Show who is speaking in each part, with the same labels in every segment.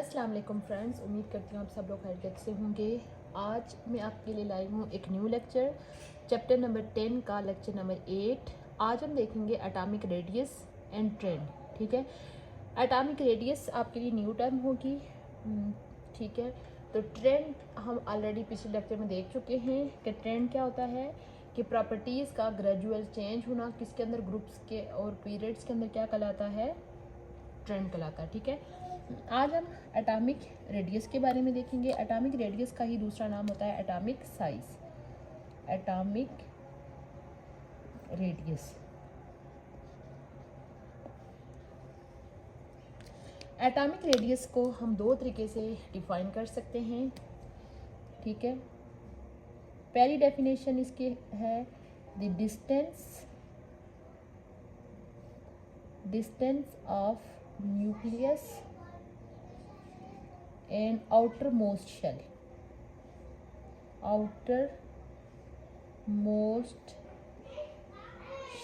Speaker 1: अस्सलाम वालेकुम फ्रेंड्स, उम्मीद करती हूँ आप सब लोग खैरियत से होंगे। आज मैं आपके लिए लाई हूँ एक न्यू लेक्चर, चैप्टर नंबर 10 का लेक्चर नंबर 8। आज हम देखेंगे एटॉमिक रेडियस एंड ट्रेंड। ठीक है, एटॉमिक रेडियस आपके लिए न्यू टर्म होगी। ठीक है, तो ट्रेंड हम ऑलरेडी पिछले लेक्चर में देख चुके हैं कि ट्रेंड क्या होता है कि प्रॉपर्टीज़ का ग्रेजुअल चेंज होना किसके अंदर, ग्रुप्स के और पीरियड्स के अंदर क्या कहलाता है, ट्रेंड कहलाता है। ठीक है, आज हम एटॉमिक रेडियस के बारे में देखेंगे। एटॉमिक रेडियस का ही दूसरा नाम होता है atomic size. Atomic radius, atomic radius को हम दो तरीके से डिफाइन कर सकते हैं। ठीक है, पहली डेफिनेशन इसकी है the distance of nucleus and outermost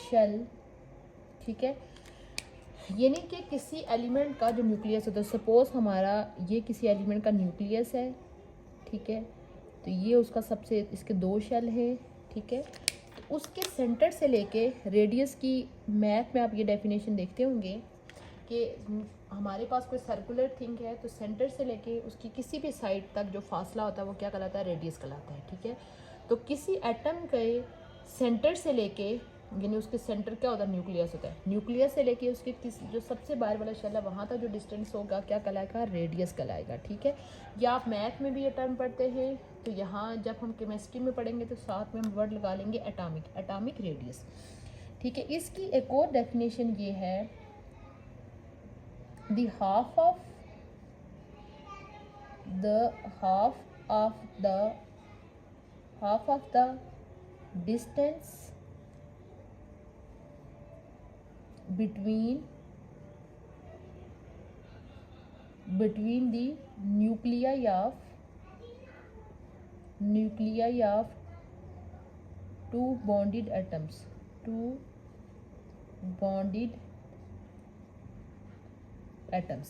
Speaker 1: shell. ठीक है, यानी कि किसी एलिमेंट का जो न्यूक्लियस होता है, सपोज हमारा ये किसी एलिमेंट का न्यूक्लियस है। ठीक है, तो ये उसका सबसे, इसके दो शेल है। ठीक है, तो उसके सेंटर से लेके रेडियस की, मैथ में आप ये डेफिनेशन देखते होंगे कि हमारे पास कोई सर्कुलर थिंग है तो सेंटर से लेके उसकी किसी भी साइड तक जो फासला होता है वो क्या कहलाता है, रेडियस कहलाता है। ठीक है, तो किसी एटम के सेंटर से लेके, यानी उसके सेंटर क्या होता है, न्यूक्लियस होता है, न्यूक्लियस से लेके उसके जो सबसे बाहर वाला शेल है वहाँ तक जो डिस्टेंस होगा क्या कहलाएगा, रेडियस कहलाएगा। ठीक है, या आप मैथ में भी ये टर्म पढ़ते हैं, तो यहाँ जब हम केमिस्ट्री में पढ़ेंगे तो साथ में हम वर्ड लगा लेंगे एटॉमिक रेडियस। ठीक है, इसकी एक और डेफिनेशन ये है the half of the distance between the nuclei of two bonded atoms,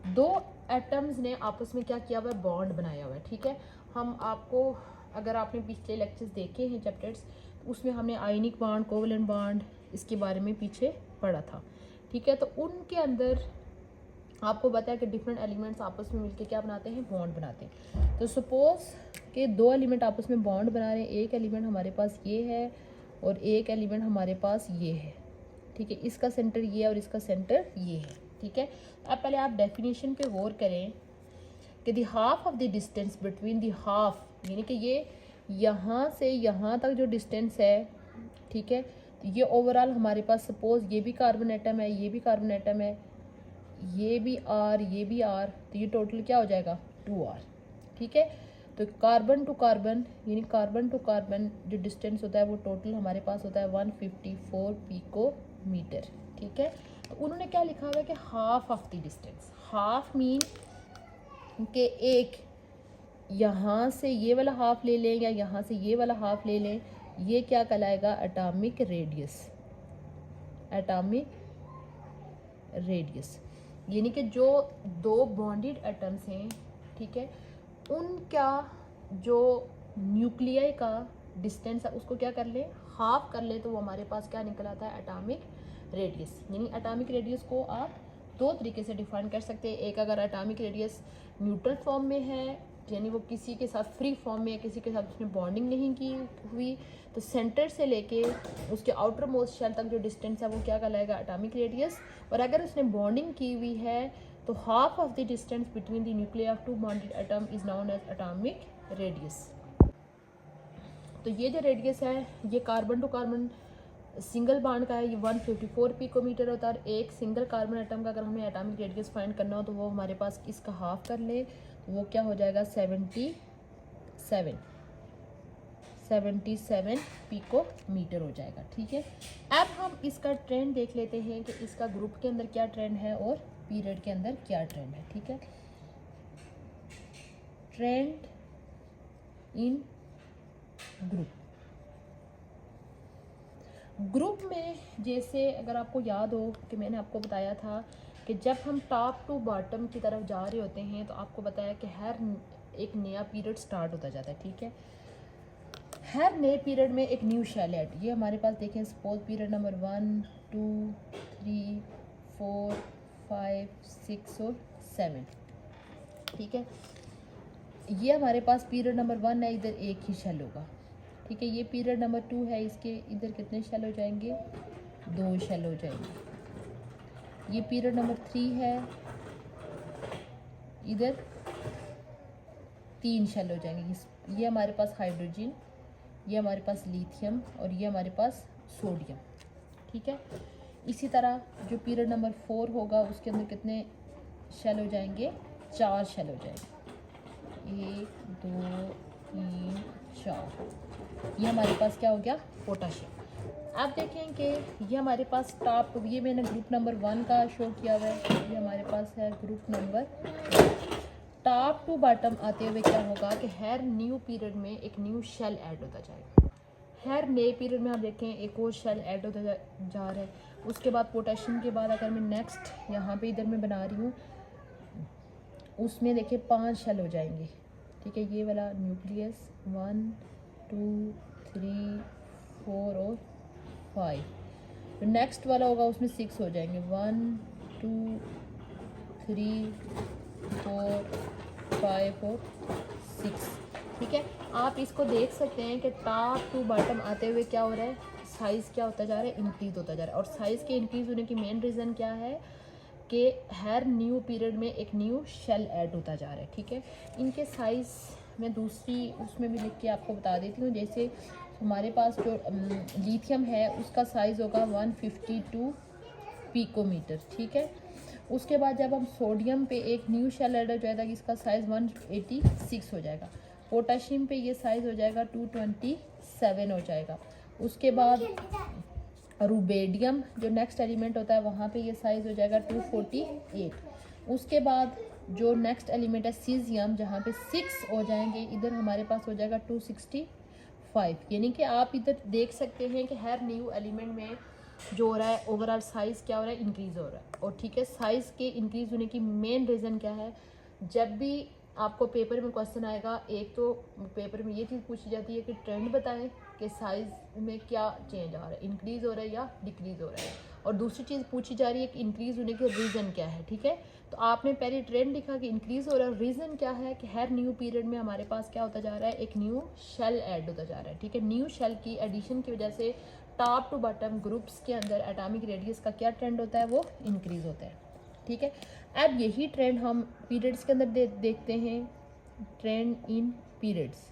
Speaker 1: दो एटम्स ने आपस में क्या किया हुआ है, बॉन्ड बनाया हुआ है। ठीक है, हम आपको, अगर आपने पिछले लेक्चर्स देखे हैं चैप्टर्स, तो उसमें हमने आयनिक बॉन्ड, कोवलेंट बॉन्ड, इसके बारे में पीछे पढ़ा था। ठीक है, तो उनके अंदर आपको पता है कि डिफरेंट एलिमेंट्स आपस में मिलकर क्या बनाते हैं, बॉन्ड बनाते हैं। तो सपोज कि दो एलिमेंट आपस में बॉन्ड बना रहे हैं, एक एलिमेंट हमारे पास ये है और एक एलिमेंट हमारे पास ये है। ठीक है, इसका सेंटर ये है और इसका सेंटर ये है। ठीक है, अब पहले आप डेफिनेशन पे गौर करें कि the half of the distance between the half, यानी कि ये यहाँ से यहाँ तक जो डिस्टेंस है। ठीक है, तो ये ओवरऑल हमारे पास, सपोज ये भी कार्बन एटम है, ये भी कार्बन एटम है, ये भी आर, ये भी आर, तो ये टोटल क्या हो जाएगा, 2r। ठीक है, तो कार्बन टू कार्बन, यानी कार्बन टू कार्बन जो डिस्टेंस होता है वो टोटल हमारे पास होता है 154 पिकोमीटर। ठीक है, तो उन्होंने क्या लिखा हुआ है कि half of the distance, half mean के एक यहाँ से ये वाला हाफ ले लें या यहाँ से ये वाला हाफ ले लें, ये क्या कहलाएगा, एटॉमिक रेडियस। यानी कि जो दो बॉन्डेड एटम्स हैं, ठीक है, उनका जो न्यूक्लियाई का डिस्टेंस है उसको क्या कर ले, हाफ कर ले, तो वो हमारे पास क्या निकल आता है, एटॉमिक रेडियस। यानी एटॉमिक रेडियस को आप दो तरीके से डिफाइन कर सकते हैं। एक, अगर एटॉमिक रेडियस न्यूट्रल फॉर्म में है, यानी वो किसी के साथ फ्री फॉर्म में है, किसी के साथ उसने बॉन्डिंग नहीं की हुई, तो सेंटर से लेके उसके आउटर मोस्ट शेल तक जो डिस्टेंस है वो क्या कहलाएगा, एटॉमिक रेडियस। और अगर उसने बॉन्डिंग की हुई है तो half of the distance between the nuclear of two bonded atom is known as atomic radius. तो ये जो रेडियस है ये carbon to carbon single bond का है, ये 154 पिकोमीटर होता है। और एक सिंगल कार्बन एटम का अगर हमें एटॉमिक रेडियस फाइंड करना हो तो वो हमारे पास इसका हाफ कर ले, तो वो क्या हो जाएगा, 77 पिकोमीटर हो जाएगा। ठीक है, अब हम इसका ट्रेंड देख लेते हैं कि इसका ग्रुप के अंदर क्या ट्रेंड है और पीरियड के अंदर क्या ट्रेंड है। ठीक है, ट्रेंड इन ग्रुप में, जैसे अगर आपको याद हो कि मैंने आपको बताया था कि जब हम टॉप टू बॉटम की तरफ जा रहे होते हैं तो आपको बताया कि हर एक नया पीरियड स्टार्ट होता जाता है, ठीक है। हर नए पीरियड में एक न्यू शेल ऐड, ये हमारे पास देखें सपोज पीरियड नंबर 1 2 3 4 5 6 और 7, ठीक है। ये हमारे पास पीरियड नंबर 1 है, इधर एक ही शेल होगा, ठीक है। ये पीरियड नंबर 2 है, इसके इधर कितने शेल हो जाएंगे, 2 शेल हो जाएंगे। ये पीरियड नंबर 3 है, इधर 3 शेल हो जाएंगे। ये हमारे पास हाइड्रोजन, ये हमारे पास लिथियम और ये हमारे पास सोडियम, ठीक है। इसी तरह जो पीरियड नंबर 4 होगा उसके अंदर कितने शेल हो जाएंगे, 4 शेल हो जाएंगे, 1 2 3 4। ये हमारे पास क्या हो गया, पोटाशियम। आप देखें कि ये हमारे पास टॉप, ये मैंने ग्रुप नंबर 1 का शो किया हुआ है, ये हमारे पास है group number. Top to bottom आते हुए क्या होगा कि हर न्यू पीरियड में एक न्यू शेल ऐड होता जाएगा। हर नए पीरियड में आप देखें एक और शेल ऐड होता जा रहा है। उसके बाद पोटेशियम के बाद अगर मैं नेक्स्ट यहाँ पे इधर मैं बना रही हूँ, उसमें देखिए 5 शेल हो जाएंगे, ठीक है। ये वाला न्यूक्लियस 1 2 3 4 और 5। नेक्स्ट वाला होगा उसमें 6 हो जाएंगे, 1 2 3 4 5 और 6, ठीक है। आप इसको देख सकते हैं कि टॉप टू बॉटम आते हुए क्या हो रहा है, साइज़ क्या होता जा रहा है, इंक्रीज़ होता जा रहा है। और साइज़ के इंक्रीज़ होने की मेन रीज़न क्या है कि हर न्यू पीरियड में एक न्यू शेल ऐड होता जा रहा है, ठीक है। इनके साइज़ मैं दूसरी उसमें भी लिख के आपको बता देती हूँ। जैसे हमारे पास जो लिथियम है उसका साइज़ होगा 152 पिकोमीटर, ठीक है। उसके बाद जब हम सोडियम पे एक न्यू शेल ऐड हो जाएगा, इसका साइज़ 186 हो जाएगा। पोटाशियम पे ये साइज़ हो जाएगा 227 हो जाएगा। उसके बाद रुबेडियम जो नेक्स्ट एलिमेंट होता है वहाँ पे ये साइज़ हो जाएगा 248। उसके बाद जो नेक्स्ट एलिमेंट है सीजियम, जहाँ पे 6 हो जाएंगे, इधर हमारे पास हो जाएगा 265। यानी कि आप इधर देख सकते हैं कि हर न्यू एलिमेंट में जो हो रहा है ओवरऑल साइज़ क्या हो रहा है, इंक्रीज़ हो रहा है। और ठीक है, साइज़ के इंक्रीज़ होने की मेन रीज़न क्या है, जब भी आपको पेपर में क्वेश्चन आएगा, एक तो पेपर में ये चीज़ पूछी जाती है कि ट्रेंड बताएं कि साइज़ में क्या चेंज आ रहा है, इंक्रीज़ हो रहा है या डिक्रीज़ हो रहा है। और दूसरी चीज़ पूछी जा रही है कि इंक्रीज़ होने के रीज़न क्या है, ठीक है। तो आपने पहले ट्रेंड लिखा कि इंक्रीज़ हो रहा है, रीज़न क्या है कि हर न्यू पीरियड में हमारे पास क्या होता जा रहा है, एक न्यू शेल ऐड होता जा रहा है, ठीक है। न्यू शेल की एडिशन की वजह से टॉप टू बॉटम ग्रुप्स के अंदर एटॉमिक रेडियस का क्या ट्रेंड होता है, वो इंक्रीज़ होता है, ठीक है। अब यही ट्रेंड हम पीरियड्स के अंदर देखते हैं, ट्रेंड इन पीरियड्स,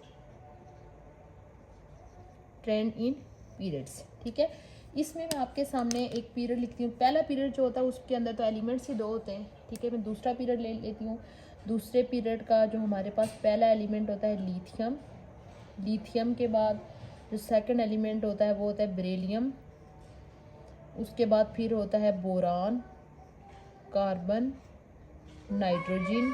Speaker 1: ट्रेंड इन पीरियड्स, ठीक है। इसमें मैं आपके सामने एक पीरियड लिखती हूँ। पहला पीरियड जो होता है उसके अंदर तो एलिमेंट्स ही 2 होते हैं, ठीक है। मैं दूसरा पीरियड ले लेती हूँ। दूसरे पीरियड का जो हमारे पास पहला एलिमेंट होता है लिथियम, लिथियम के बाद जो सेकंड एलिमेंट होता है वो होता है बेरिलियम, उसके बाद फिर होता है बोरान, कार्बन, नाइट्रोजन।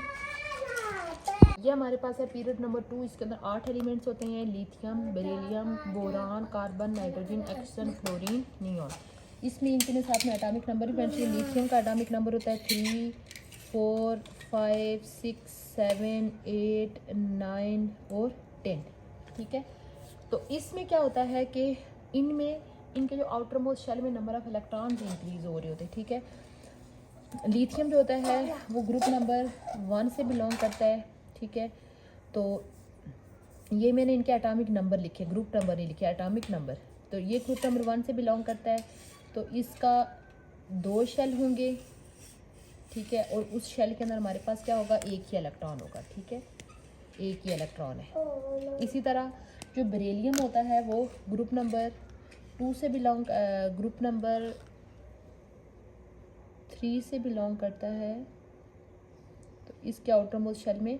Speaker 1: ये हमारे पास है पीरियड नंबर 2। इसके अंदर 8 एलिमेंट्स होते हैं, lithium, beryllium, boron, carbon, nitrogen, oxygen, fluorine, neon. इसमें इनके साथ में एटॉमिक नंबर भी मेंशन है। लिथियम का एटॉमिक नंबर होता है 3 4 5 6 7 8 9 और 10, ठीक है। तो इसमें क्या होता है कि इनमें इनके जो आउटर मोस्ट शेल में नंबर ऑफ इलेक्ट्रॉन्स इंक्रीज हो रहे होते हैं, ठीक है। लिथियम जो होता है वो ग्रुप नंबर 1 से बिलोंग करता है, ठीक है। तो ये मैंने इनके एटॉमिक नंबर लिखे, ग्रुप नंबर नहीं लिखे, एटॉमिक नंबर। तो ये ग्रुप नंबर 1 से बिलोंग करता है, तो इसका 2 शेल होंगे, ठीक है। और उस शेल के अंदर हमारे पास क्या होगा, एक ही इलेक्ट्रॉन होगा, ठीक है, एक ही इलेक्ट्रॉन है। इसी तरह जो बेरिलियम होता है वो ग्रुप नंबर 2 से बिलोंग, ग्रुप नंबर 3 से बिलोंग करता है। तो इसके आउटर मोस्ट शेल में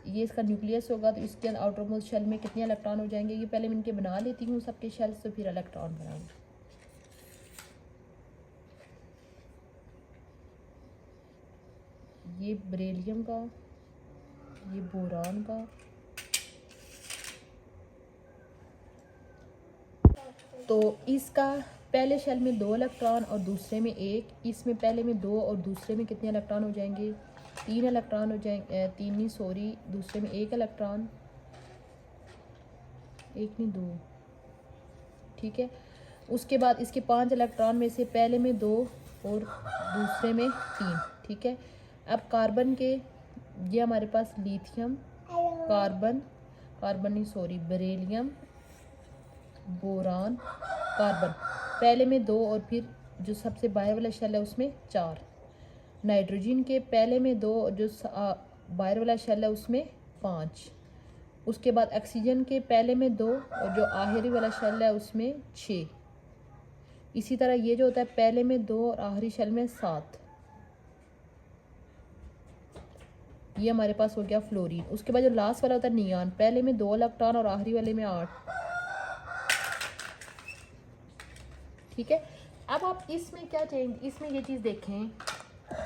Speaker 1: ये इसका न्यूक्लियस होगा, तो इसके आउटर मोस्ट शेल में कितने इलेक्ट्रॉन हो जाएंगे, ये पहले मैं इनके बना लेती हूँ सबके शेल्स, तो फिर इलेक्ट्रॉन बनाऊंगी। ये बेरिलियम का, ये बोरान का, तो इसका पहले शेल में 2 इलेक्ट्रॉन और दूसरे में 1, इसमें पहले में 2 और दूसरे में कितने इलेक्ट्रॉन हो जाएंगे, 3 इलेक्ट्रॉन हो जाएंगे, 3 नहीं सॉरी, दूसरे में 1 इलेक्ट्रॉन, 1 नहीं 2, ठीक है। उसके बाद इसके 5 इलेक्ट्रॉन में से पहले में 2 और दूसरे में 3, ठीक है। अब कार्बन के, ये हमारे पास लिथियम, कार्बन नहीं सॉरी, बेरिलियम, बोरान, कार्बन, पहले में 2 और फिर जो सबसे बाहर वाला शेल है उसमें 4। नाइट्रोजन के पहले में 2 और जो बाहर वाला शेल है उसमें 5। उसके बाद ऑक्सीजन के पहले में 2 और जो आखिरी वाला शेल है उसमें 6। इसी तरह ये जो होता है पहले में 2 और आखिरी शेल में 7। ये हमारे पास हो गया फ्लोरीन। उसके बाद जो लास्ट वाला होता है नियॉन, पहले में 2 इलेक्ट्रॉन और आखिरी वाले में 8, ठीक है। अब आप इसमें क्या चेंज, इसमें ये चीज़ देखें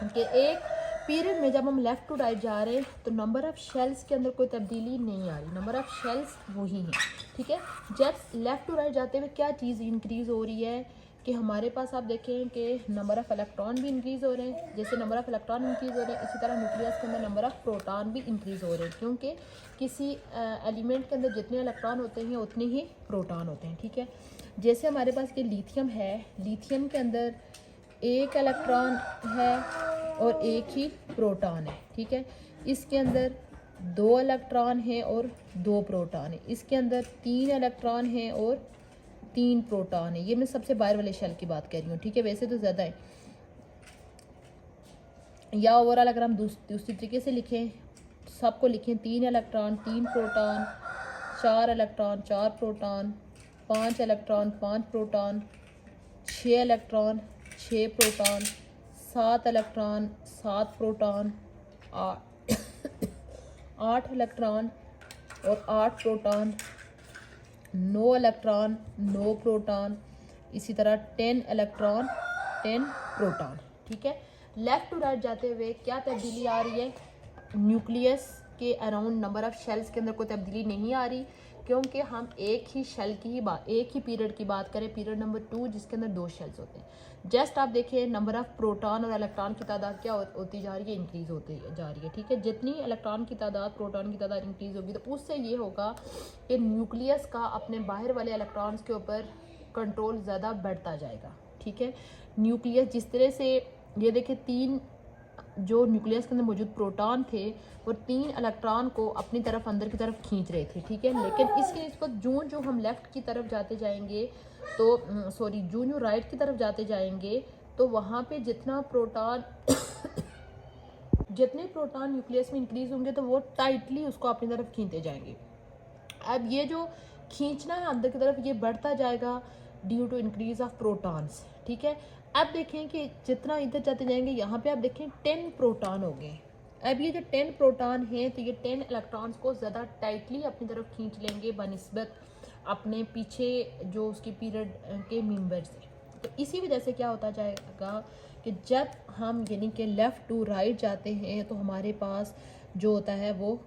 Speaker 1: कि एक पीरियड में जब हम लेफ़्ट टू राइट जा रहे हैं तो नंबर ऑफ़ शेल्स के अंदर कोई तब्दीली नहीं आ रही, नंबर ऑफ़ शेल्स वही हैं, ठीक है। जब लेफ़्ट टू राइट जाते हुए क्या चीज़ इंक्रीज़ हो रही है कि हमारे पास आप देखें कि नंबर ऑफ़ इलेक्ट्रॉन भी इंक्रीज़ हो रहे हैं। जैसे नंबर ऑफ़ इलेक्ट्रॉन इंक्रीज़ हो रहे हैं, इसी तरह न्यूक्लियस के अंदर नंबर ऑफ़ प्रोटॉन भी इंक्रीज़ हो रहे हैं, क्योंकि किसी एलिमेंट के अंदर जितने इलेक्ट्रॉन होते हैं उतने ही प्रोटॉन होते हैं, ठीक है। जैसे हमारे पास ये लिथियम है, लिथियम के अंदर 1 इलेक्ट्रॉन है और 1 ही प्रोटॉन है, ठीक है। इसके अंदर 2 इलेक्ट्रॉन हैं और 2 प्रोटॉन है। इसके अंदर 3 इलेक्ट्रॉन हैं और 3 प्रोटॉन है। ये मैं सबसे बाहर वाले शेल की बात कर रही हूँ, ठीक है। वैसे तो ज़्यादा है, या ओवरऑल अगर हम दूसरी तरीके से लिखें, सबको लिखें 3 electron 3 proton, 4 electron 4 proton, 5 electron 5 proton, 6 electron 6 proton, 7 electron 7 proton, 8 electron और 8 प्रोटॉन, 9 इलेक्ट्रॉन 9 प्रोटॉन, इसी तरह 10 इलेक्ट्रॉन 10 प्रोटॉन, ठीक है। लेफ़्ट टू राइट जाते हुए क्या तब्दीली आ रही है, न्यूक्लियस के अराउंड नंबर ऑफ़ शेल्स के अंदर कोई तब्दीली नहीं आ रही, क्योंकि हम एक ही शेल की ही बात, एक ही पीरियड की बात करें, पीरियड नंबर 2 जिसके अंदर 2 शेल्स होते हैं। जस्ट आप देखिए नंबर ऑफ़ प्रोटॉन और इलेक्ट्रॉन की तादाद क्या होती जा रही है, इंक्रीज़ होती जा रही है, ठीक है। जितनी इलेक्ट्रॉन की तादाद प्रोटॉन की तादाद इंक्रीज़ होगी तो उससे ये होगा कि न्यूक्लियस का अपने बाहर वाले इलेक्ट्रॉन्स के ऊपर कंट्रोल ज़्यादा बढ़ता जाएगा, ठीक है। न्यूक्लियस जिस तरह से, ये देखिए 3 जो न्यूक्लियस के अंदर मौजूद प्रोटॉन थे वो 3 इलेक्ट्रॉन को अपनी तरफ अंदर की तरफ खींच रहे थे, ठीक है। लेकिन इसके निस्बत जो हम लेफ़्ट की तरफ जाते जाएंगे तो सॉरी जो राइट की तरफ जाते जाएंगे तो वहाँ पे जितने प्रोटॉन न्यूक्लियस में इंक्रीज़ होंगे तो वो टाइटली उसको अपनी तरफ खींचते जाएंगे। अब ये जो खींचना है अंदर की तरफ ये बढ़ता जाएगा due to increase of protons, ठीक है। अब देखें कि जितना इधर जाते जाएंगे यहाँ पे आप देखें 10 प्रोटॉन हो गए। अब ये जो 10 प्रोटॉन हैं तो ये 10 इलेक्ट्रॉन्स को ज़्यादा टाइटली अपनी तरफ खींच लेंगे बनिस्बत अपने पीछे जो उसकी पीरियड के मेंबर से। तो इसी वजह से क्या होता जाएगा कि जब हम यानी कि लेफ़्ट टू राइट जाते हैं तो हमारे पास जो होता है वो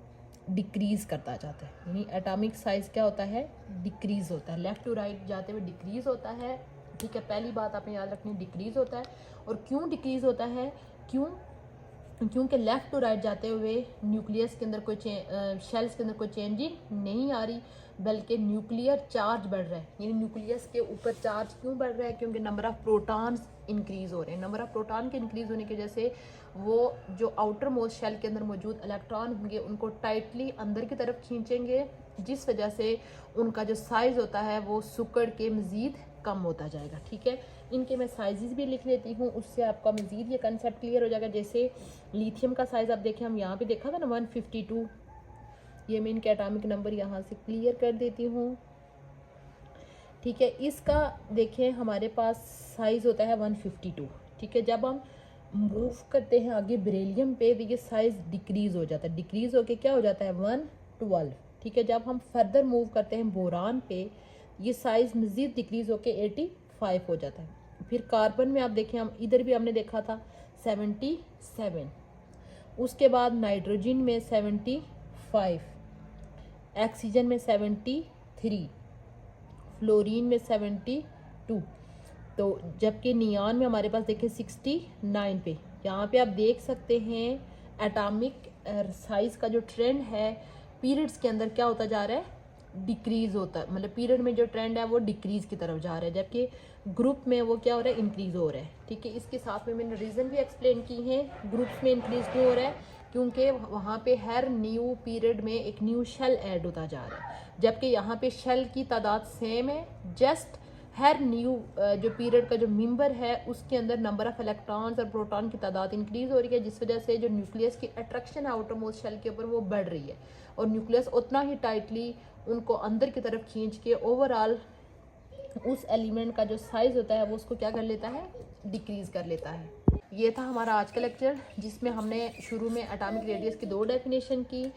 Speaker 1: डिक्रीज़ करता जाता है, यानी एटॉमिक साइज़ क्या होता है, डिक्रीज़ होता है। लेफ़्ट टू राइट जाते हुए डिक्रीज़ होता है, ठीक है। पहली बात आपने याद रखनी, डिक्रीज़ होता है। और क्यों डिक्रीज़ होता है, क्योंकि लेफ़्ट टू राइट जाते हुए न्यूक्लियस के अंदर कोई शेल्स के अंदर कोई चेंजिंग नहीं आ रही, बल्कि न्यूक्लियर चार्ज बढ़ रहा है। यानी न्यूक्लियस के ऊपर चार्ज क्यों बढ़ रहा है, क्योंकि नंबर ऑफ़ प्रोटॉन्स इंक्रीज़ हो रहे हैं। नंबर ऑफ़ प्रोटॉन के इंक्रीज़ होने की वजह से वो जो आउटर मोस्ट शेल के अंदर मौजूद इलेक्ट्रॉन होंगे उनको टाइटली अंदर की तरफ खींचेंगे, जिस वजह से उनका जो साइज़ होता है वो सुकड़ के मज़ीद कम होता जाएगा, ठीक है। इनके मैं साइज़ भी लिख लेती हूँ, उससे आपका मज़ीद ये कंसेप्ट क्लियर हो जाएगा। जैसे लिथियम का साइज़ आप देखें, हम यहाँ पे देखा था ना 152, ये मैं इनके एटॉमिक नंबर यहाँ से क्लियर कर देती हूँ, ठीक है। इसका देखें हमारे पास साइज़ होता है 152, ठीक है। जब हम मूव करते हैं आगे बेरिलियम पे तो ये साइज़ डिक्रीज़ हो जाता है, डिक्रीज़ होके क्या हो जाता है 112, ठीक है। जब हम फर्दर मूव करते हैं बोरान पे ये साइज़ मज़ीद डिक्रीज़ होके 85 हो जाता है। फिर कार्बन में आप देखें, हम इधर भी हमने देखा था 77, उसके बाद नाइट्रोजन में 75, ऑक्सीजन में 73, फ्लोरीन में 72, तो जबकि नियान में हमारे पास देखिए 69 पे, यहाँ पे आप देख सकते हैं एटॉमिक साइज़ का जो ट्रेंड है पीरियड्स के अंदर क्या होता जा रहा है, डिक्रीज़ होता है, मतलब पीरियड में जो ट्रेंड है वो डिक्रीज़ की तरफ जा रहा है, जबकि ग्रुप में वो क्या हो रहा है, इंक्रीज़ हो रहा है। ठीक है, इसके साथ में मैंने रीज़न भी एक्सप्लेन की हैं ग्रुप्स में इंक्रीज़ क्यों हो रहा है, क्योंकि वहाँ पे हर न्यू पीरियड में एक न्यू शेल ऐड होता जा रहा है, जबकि यहाँ पे शेल की तादाद सेम है, जस्ट हर न्यू जो पीरियड का जो मेंबर है उसके अंदर नंबर ऑफ इलेक्ट्रॉन्स और प्रोटॉन की तादाद इंक्रीज़ हो रही है, जिस वजह से जो न्यूक्लियस की अट्रैक्शन है आउटरमोस्ट शेल के ऊपर वो बढ़ रही है, और न्यूक्लियस उतना ही टाइटली उनको अंदर की तरफ खींच के ओवरऑल उस एलिमेंट का जो साइज़ होता है वो उसको क्या कर लेता है, डिक्रीज़ कर लेता है। ये था हमारा आज का लेक्चर, जिसमें हमने शुरू में एटॉमिक रेडियस की 2 डेफिनेशन की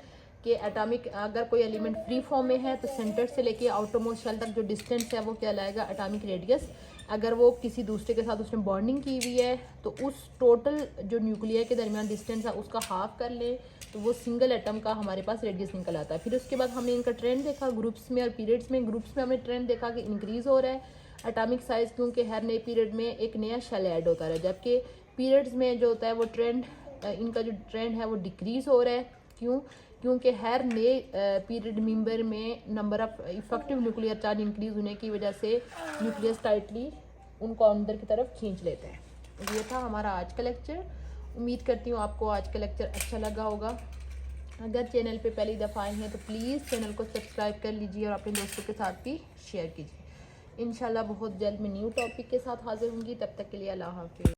Speaker 1: कि एटॉमिक अगर कोई एलिमेंट फ्री फॉर्म में है तो सेंटर से लेके आउटर मोस्ट शेल तक जो डिस्टेंस है वो क्या लाएगा, एटॉमिक रेडियस। अगर वो किसी दूसरे के साथ उसने बॉन्डिंग की हुई है तो उस टोटल जो न्यूक्लियर के दरमियान डिस्टेंस है उसका हाफ कर लें तो वो सिंगल एटम का हमारे पास रेडियस निकल आता है। फिर उसके बाद हमने इनका ट्रेंड देखा ग्रुप्स में और पीरियड्स में। ग्रुप्स में हमने ट्रेंड देखा कि इंक्रीज़ हो रहा है एटॉमिक साइज़, क्योंकि हर नए पीरियड में एक नया शेल ऐड होता रहा है, जबकि पीरियड्स में जो होता है वो ट्रेंड, इनका जो ट्रेंड है वो डिक्रीज़ हो रहा है। क्यों? क्योंकि हर नए पीरियड मेंबर में number of effective nuclear charge increase होने की वजह से न्यूक्लियस टाइटली उनको अंदर की तरफ खींच लेते हैं। ये था हमारा आज का लेक्चर। उम्मीद करती हूँ आपको आज का लेक्चर अच्छा लगा होगा। अगर चैनल पे पहली दफ़ा आए हैं तो प्लीज़ चैनल को सब्सक्राइब कर लीजिए और अपने दोस्तों के साथ भी शेयर कीजिए। इंशाल्लाह बहुत जल्द मैं न्यू टॉपिक के साथ हाजिर होंगी, तब तक के लिए अल्लाह हाफिज़।